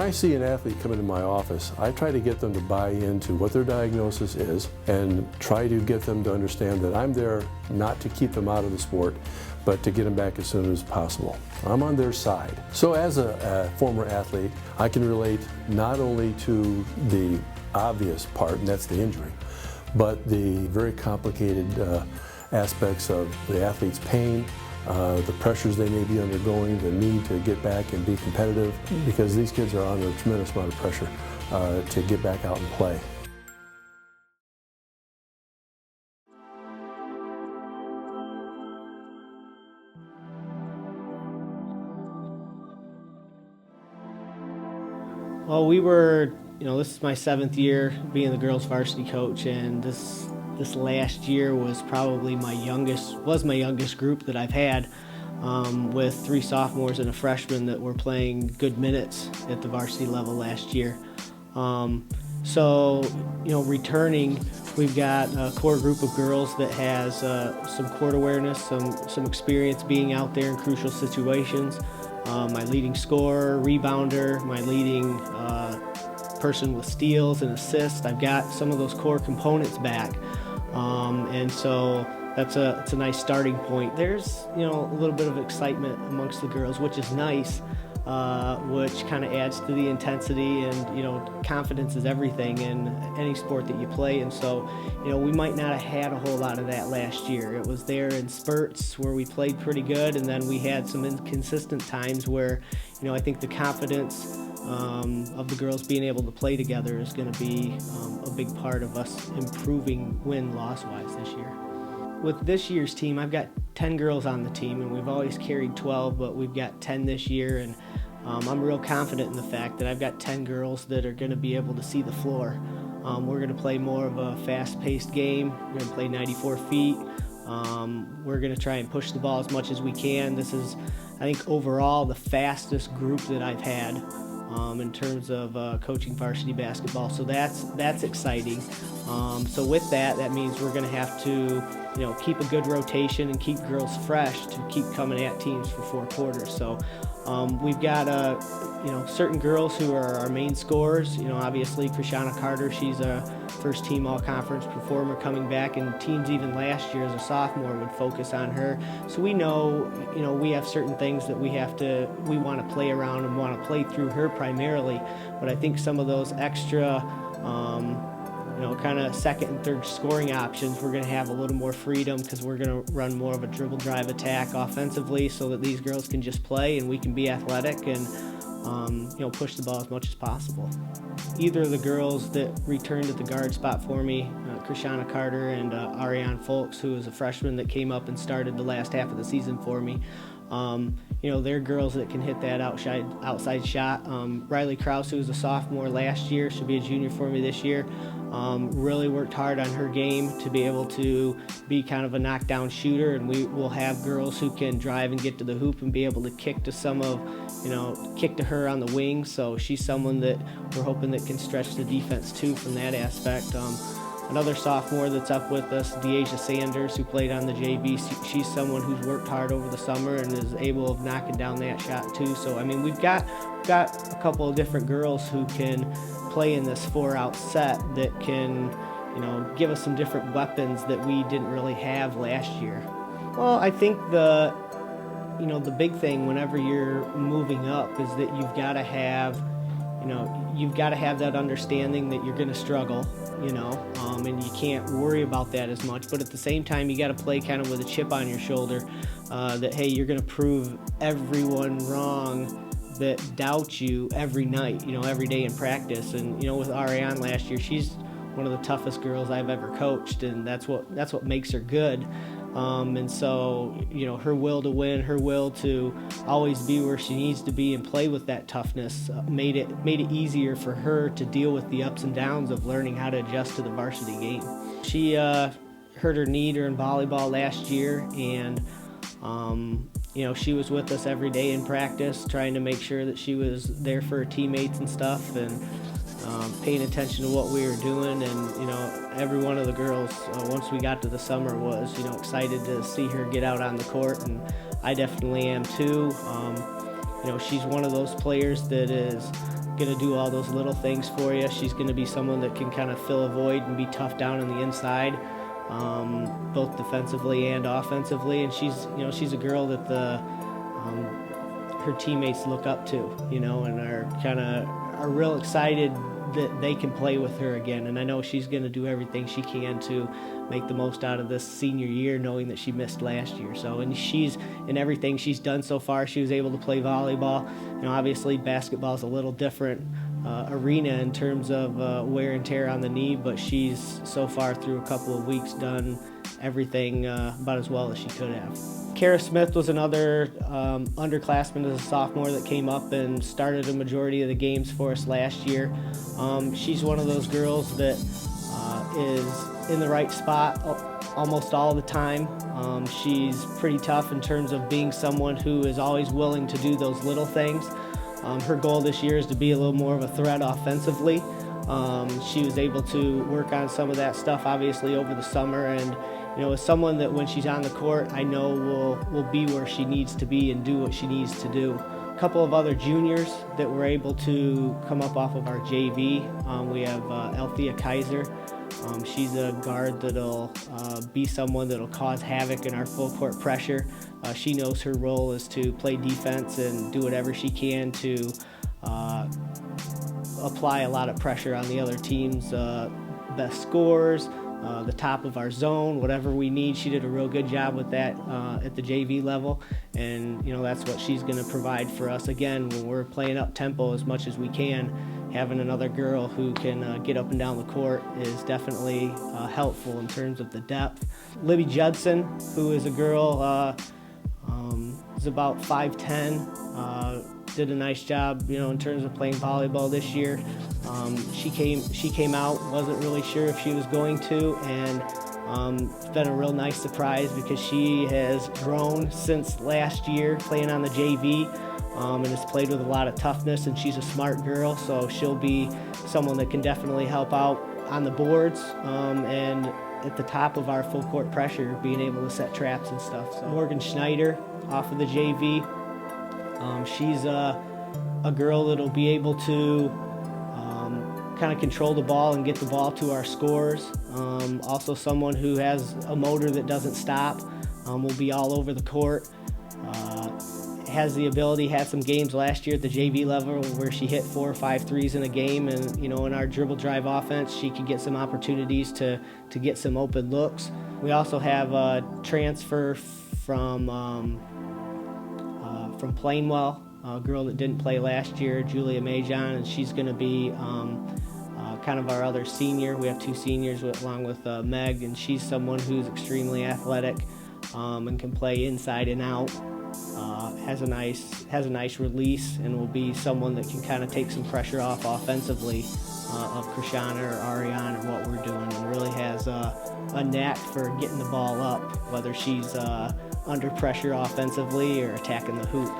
I see an athlete come into my office, I try to get them to buy into what their diagnosis is and try to get them to understand that I'm there not to keep them out of the sport, but to get them back as soon as possible. I'm on their side. So as a former athlete, I can relate not only to the obvious part, and that's the injury, but the very complicated aspects of the athlete's pain, the pressures they may be undergoing, the need to get back and be competitive, because these kids are under a tremendous amount of pressure to get back out and play. Well, this is my 7th year being the girls varsity coach, and this last year was probably my youngest group that I've had, with 3 sophomores and a freshman that were playing good minutes at the varsity level last year. Returning, we've got a core group of girls that has some court awareness, some experience being out there in crucial situations. My leading scorer, rebounder, my leading person with steals and assists. I've got some of those core components back, and so it's a nice starting point. There's a little bit of excitement amongst the girls, which is nice, which kind of adds to the intensity, and confidence is everything in any sport that you play. And so we might not have had a whole lot of that last year. It was there in spurts where we played pretty good, and then we had some inconsistent times where I think the confidence of the girls being able to play together is going to be a big part of us improving win-loss wise this year. With this year's team, I've got 10 girls on the team, and we've always carried 12, but we've got 10 this year, and I'm real confident in the fact that I've got 10 girls that are going to be able to see the floor. We're going to play more of a fast-paced game. We're going to play 94 feet. We're going to try and push the ball as much as we can. This is, I think, overall the fastest group that I've had in terms of coaching varsity basketball. So that's exciting. So with that means we're going to have to keep a good rotation and keep girls fresh to keep coming at teams for 4 quarters. So we've got certain girls who are our main scorers. Obviously Krishana Carter, she's a first-team all-conference performer coming back, and teams even last year as a sophomore would focus on her. So we know, we have certain things that we want to play around and want to play through her primarily. But I think some of those extra kind of second and third scoring options, we're going to have a little more freedom because we're going to run more of a dribble drive attack offensively so that these girls can just play and we can be athletic and push the ball as much as possible. Either of the girls that returned at the guard spot for me, Krishana Carter and Ariane Folks, who is a freshman that came up and started the last half of the season for me, they're girls that can hit that outside shot. Riley Krause, who was a sophomore last year, should be a junior for me this year. Really worked hard on her game to be able to be kind of a knockdown shooter, and we will have girls who can drive and get to the hoop and be able to kick to her on the wing. So she's someone that we're hoping that can stretch the defense too from that aspect. Another sophomore that's up with us, Deasia Sanders, who played on the JV, she's someone who's worked hard over the summer and is able of knocking down that shot too. So, we've got a couple of different girls who can play in this 4-out set that can, give us some different weapons that we didn't really have last year. Well, I think the big thing whenever you're moving up is that you've got to have that understanding that you're going to struggle, and you can't worry about that as much. But at the same time, you got to play kind of with a chip on your shoulder that, hey, you're going to prove everyone wrong that doubts you every night, every day in practice. And, with Ariane last year, she's one of the toughest girls I've ever coached, and that's what makes her good. And so, her will to win, her will to always be where she needs to be and play with that toughness made it easier for her to deal with the ups and downs of learning how to adjust to the varsity game. She hurt her knee during volleyball last year, and she was with us every day in practice, trying to make sure that she was there for her teammates and stuff, and paying attention to what we were doing. And every one of the girls, once we got to the summer, was excited to see her get out on the court, and I definitely am too. She's one of those players that is going to do all those little things for you. She's going to be someone that can kind of fill a void and be tough down on the inside, both defensively and offensively. And she's a girl that her teammates look up to, and are real excited that they can play with her again. And I know she's going to do everything she can to make the most out of this senior year, knowing that she missed last year. So, and she's, in everything she's done so far, she was able to play volleyball. Obviously basketball is a little different arena in terms of wear and tear on the knee, but she's so far through a couple of weeks done everything about as well as she could have. Kara Smith was another underclassman as a sophomore that came up and started a majority of the games for us last year. She's one of those girls that is in the right spot almost all the time. She's pretty tough in terms of being someone who is always willing to do those little things. Her goal this year is to be a little more of a threat offensively. She was able to work on some of that stuff obviously over the summer, and as someone that when she's on the court, I know will be where she needs to be and do what she needs to do. A couple of other juniors that were able to come up off of our JV. We have Althea Kaiser. She's a guard that'll be someone that'll cause havoc in our full court pressure. She knows her role is to play defense and do whatever she can to apply a lot of pressure on the other team's best scorers, the top of our zone, whatever we need. She did a real good job with that at the JV level, and that's what she's going to provide for us. Again, when we're playing up tempo as much as we can, having another girl who can get up and down the court is definitely helpful in terms of the depth. Libby Judson, who is a girl, is about 5'10", did a nice job, in terms of playing volleyball this year. She came out, wasn't really sure if she was going to, and it's been a real nice surprise because she has grown since last year playing on the JV, and has played with a lot of toughness, and she's a smart girl, so she'll be someone that can definitely help out on the boards and at the top of our full court pressure, being able to set traps and stuff. So Morgan Schneider off of the JV. She's a girl that'll be able to kind of control the ball and get the ball to our scorers. Also someone who has a motor that doesn't stop, will be all over the court. Has the ability, had some games last year at the JV level where she hit 4 or 5 threes in a game, and in our dribble drive offense she could get some opportunities to get some open looks. We also have a transfer from Plainwell, a girl that didn't play last year, Julia Majon, and she's going to be kind of our other senior. We have 2 seniors along with Meg, and she's someone who's extremely athletic and can play inside and out. Has a nice release, and will be someone that can kind of take some pressure off offensively of Krishana or Ariane or what we're doing, and really has a knack for getting the ball up, whether she's under pressure offensively or attacking the hoop.